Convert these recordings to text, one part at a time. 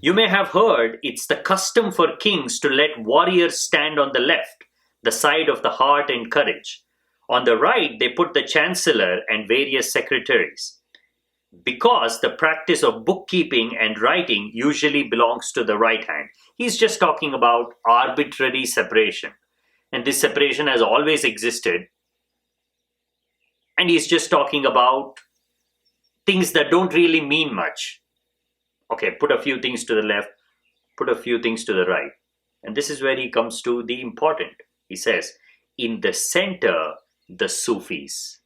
You may have heard it's the custom for kings to let warriors stand on the left, the side of the heart and courage. On the right, they put the chancellor and various secretaries. Because the practice of bookkeeping and writing usually belongs to the right hand. He's just talking about arbitrary separation. And this separation has always existed. And he's just talking about things that don't really mean much. Okay, put a few things to the left, put a few things to the right. And this is where he comes to the important. He says, in the center, the Sufis.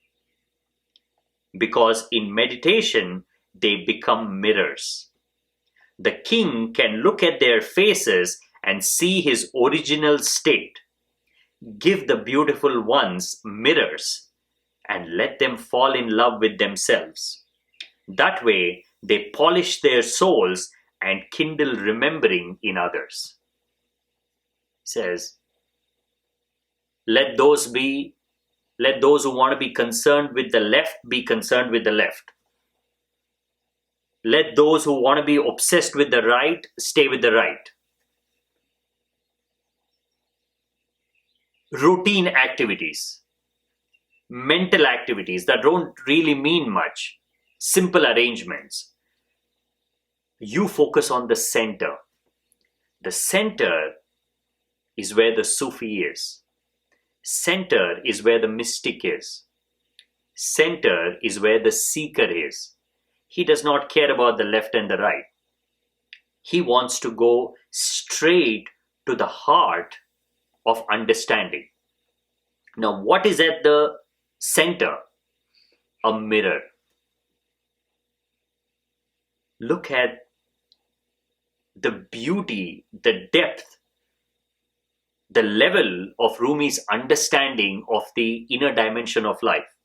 Because in meditation, they become mirrors. The king can look at their faces and see his original state. Give the beautiful ones mirrors and let them fall in love with themselves. That way, they polish their souls and kindle remembering in others. He says, let those who want to be concerned with the left be concerned with the left. Let those who want to be obsessed with the right stay with the right. Routine activities, mental activities that don't really mean much, simple arrangements. You focus on the center. The center is where the Sufi is. Center is where the mystic is. Center is where the seeker is. He does not care about the left and the right. He wants to go straight to the heart of understanding. Now, what is at the center? A mirror. Look at the beauty, the depth, the level of Rumi's understanding of the inner dimension of life.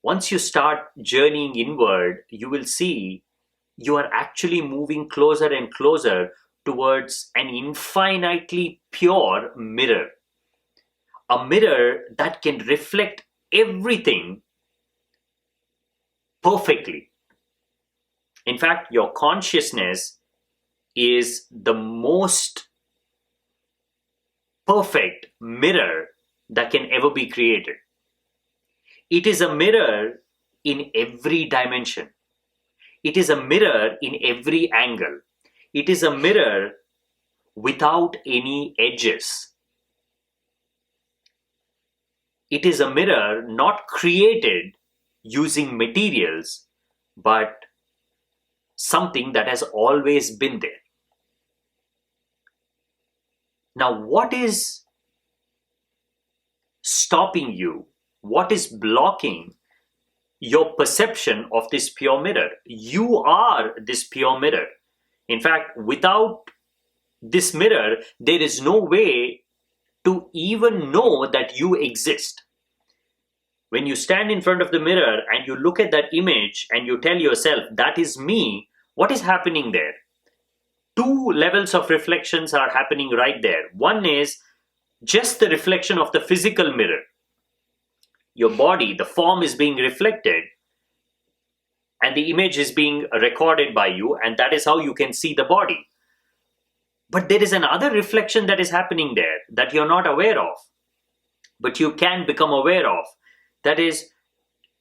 Once you start journeying inward, you will see you are actually moving closer and closer towards an infinitely pure mirror. A mirror that can reflect everything perfectly. In fact, your consciousness is the most perfect mirror that can ever be created. It is a mirror in every dimension. It is a mirror in every angle. It is a mirror without any edges. It is a mirror not created using materials, but something that has always been there. Now, what is stopping you? What is blocking your perception of this pure mirror? You are this pure mirror. In fact, without this mirror, there is no way to even know that you exist. When you stand in front of the mirror and you look at that image and you tell yourself, that is me, what is happening there? Two levels of reflections are happening right there. One is just the reflection of the physical mirror. Your body, the form is being reflected and the image is being recorded by you, and that is how you can see the body. But there is another reflection that is happening there that you're not aware of, but you can become aware of. That is,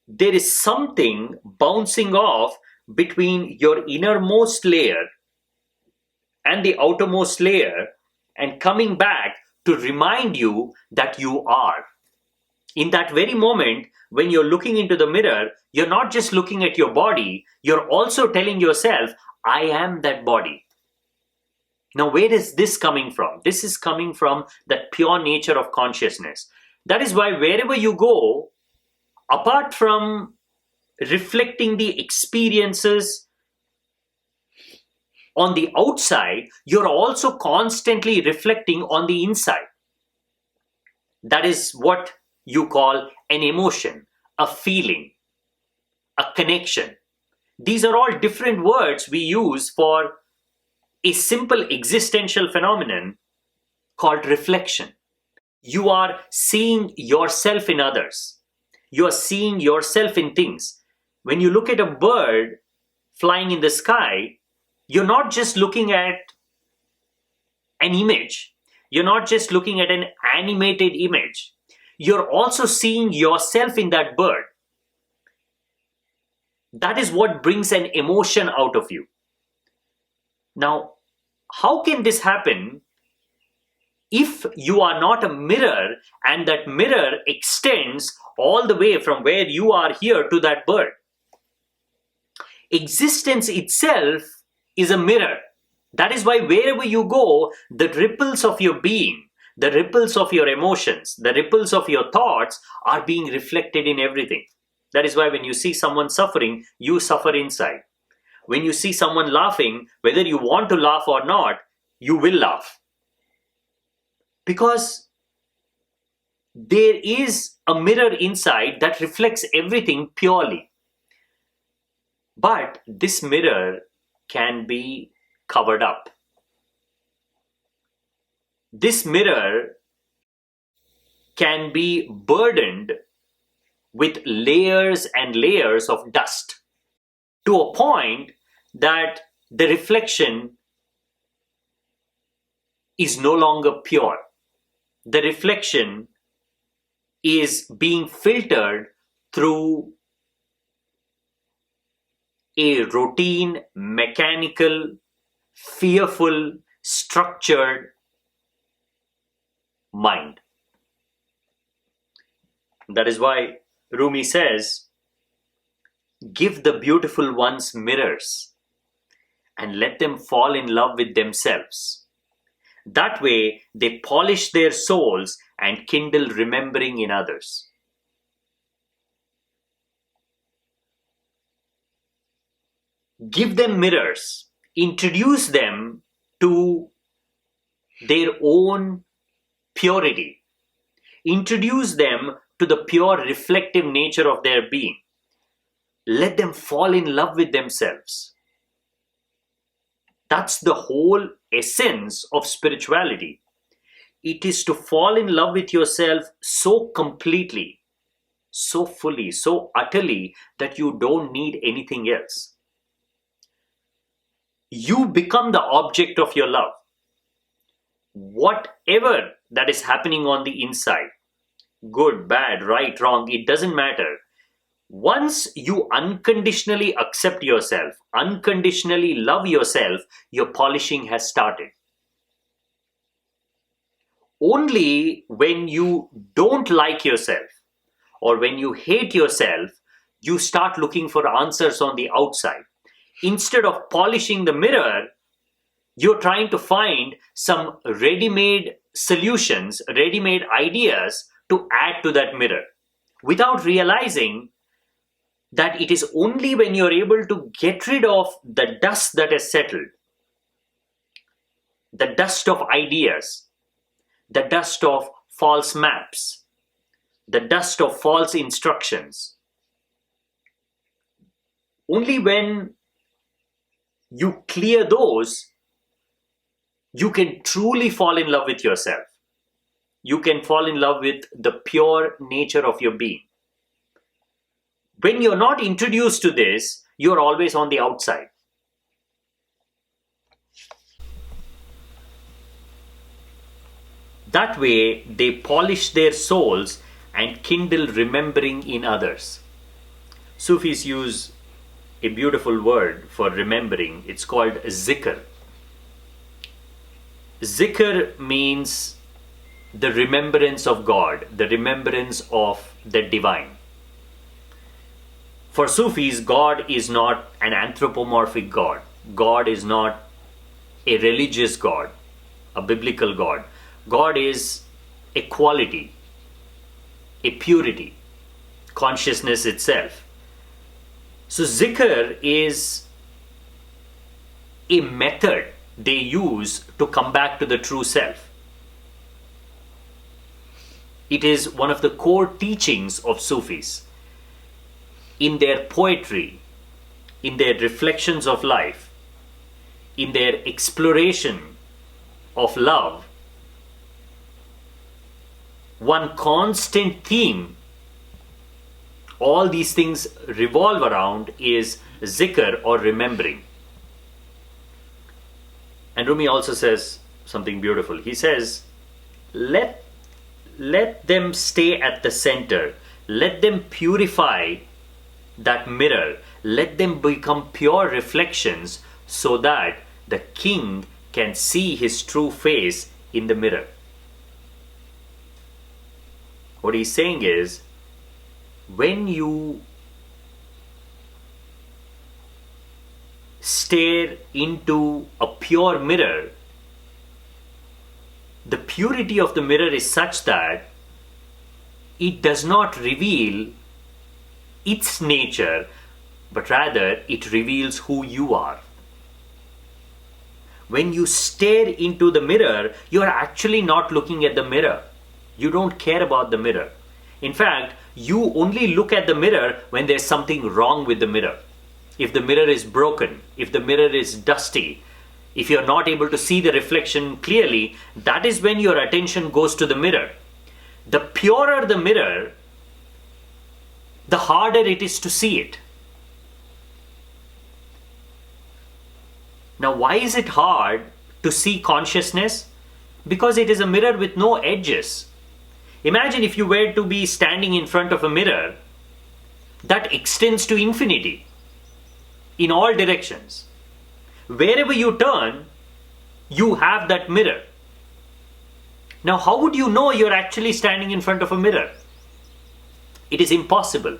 there is something bouncing off between your innermost layer and the outermost layer and coming back to remind you that you are. In that very moment, when you're looking into the mirror, you're not just looking at your body, you're also telling yourself, I am that body. Now, where is this coming from? This is coming from that pure nature of consciousness. That is why wherever you go, apart from reflecting the experiences on the outside, you're also constantly reflecting on the inside. That is what you call an emotion, a feeling, a connection. These are all different words we use for a simple existential phenomenon called reflection. You are seeing yourself in others. You are seeing yourself in things. When you look at a bird flying in the sky, You're not just looking at an image. You're not just looking at an animated image. You're also seeing yourself in that bird. That is what brings an emotion out of you. Now, how can this happen if you are not a mirror and that mirror extends all the way from where you are here to that bird? Existence itself is a mirror. That is why wherever you go, the ripples of your being, the ripples of your emotions, the ripples of your thoughts are being reflected in everything. That is why when you see someone suffering, you suffer inside. When you see someone laughing, whether you want to laugh or not, you will laugh. Because there is a mirror inside that reflects everything purely. But this mirror can be covered up. This mirror can be burdened with layers and layers of dust to a point that the reflection is no longer pure. The reflection is being filtered through a routine, mechanical, fearful, structured mind. That is why Rumi says, give the beautiful ones mirrors and let them fall in love with themselves. That way they polish their souls and kindle remembering in others. Give them mirrors. Introduce them to their own purity. Introduce them to the pure reflective nature of their being. Let them fall in love with themselves. That's the whole essence of spirituality. It is to fall in love with yourself so completely, so fully, so utterly that you don't need anything else. You become the object of your love. Whatever that is happening on the inside, good, bad, right, wrong, it doesn't matter. Once you unconditionally accept yourself, unconditionally love yourself, your polishing has started. Only when you don't like yourself or when you hate yourself, you start looking for answers on the outside. Instead of polishing the mirror, you're trying to find some ready-made solutions, ready-made ideas to add to that mirror without realizing that it is only when you're able to get rid of the dust that has settled, the dust of ideas, the dust of false maps, the dust of false instructions. Only when you clear those, you can truly fall in love with yourself. You can fall in love with the pure nature of your being. When you're not introduced to this, you're always on the outside. That way, they polish their souls and kindle remembering in others. Sufis use a beautiful word for remembering. It's called zikr. Zikr means the remembrance of God, the remembrance of the divine. For Sufis, God is not an anthropomorphic God. God is not a religious God, a biblical God. God is a quality, a purity, consciousness itself. So zikr is a method they use to come back to the true self. It is one of the core teachings of Sufis. In their poetry, in their reflections of life, in their exploration of love, one constant theme all these things revolve around is zikr or remembering. And Rumi also says something beautiful. He says, let them stay at the center. Let them purify that mirror. Let them become pure reflections so that the king can see his true face in the mirror. What he's saying is, when you stare into a pure mirror, the purity of the mirror is such that it does not reveal its nature, but rather it reveals who you are. When you stare into the mirror, you are actually not looking at the mirror. You don't care about the mirror. In fact, you only look at the mirror when there's something wrong with the mirror. If the mirror is broken, if the mirror is dusty, if you're not able to see the reflection clearly, that is when your attention goes to the mirror. The purer the mirror, the harder it is to see it. Now, why is it hard to see consciousness? Because it is a mirror with no edges. Imagine if you were to be standing in front of a mirror that extends to infinity in all directions. Wherever you turn, you have that mirror. Now, how would you know you're actually standing in front of a mirror? It is impossible.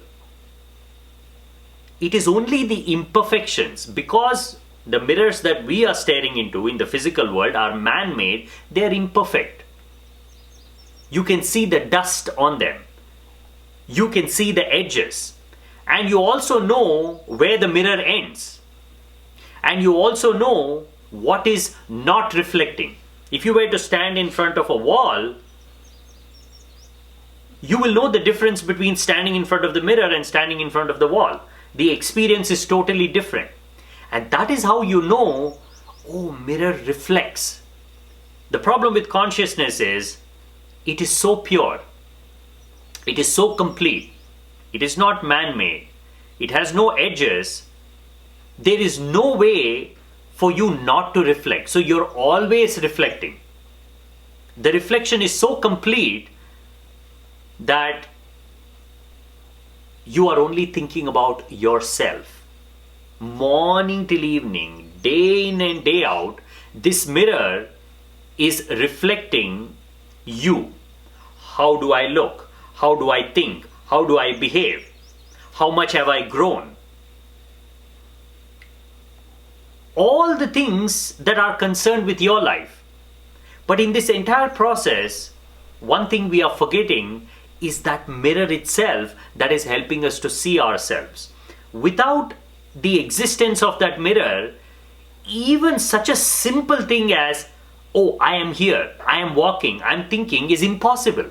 It is only the imperfections, because the mirrors that we are staring into in the physical world are man-made, they are imperfect. You can see the dust on them. You can see the edges. And you also know where the mirror ends. And you also know what is not reflecting. If you were to stand in front of a wall, you will know the difference between standing in front of the mirror and standing in front of the wall. The experience is totally different. And that is how you know, oh, mirror reflects. The problem with consciousness is, it is so pure. It is so complete. It is not man-made. It has no edges. There is no way for you not to reflect. So you're always reflecting. The reflection is so complete that you are only thinking about yourself. Morning till evening, day in and day out, this mirror is reflecting you. How do I look? How do I think? How do I behave? How much have I grown? All the things that are concerned with your life. But in this entire process, one thing we are forgetting is that mirror itself that is helping us to see ourselves. Without the existence of that mirror, even such a simple thing as, oh, I am here, I am walking, I am thinking, is impossible.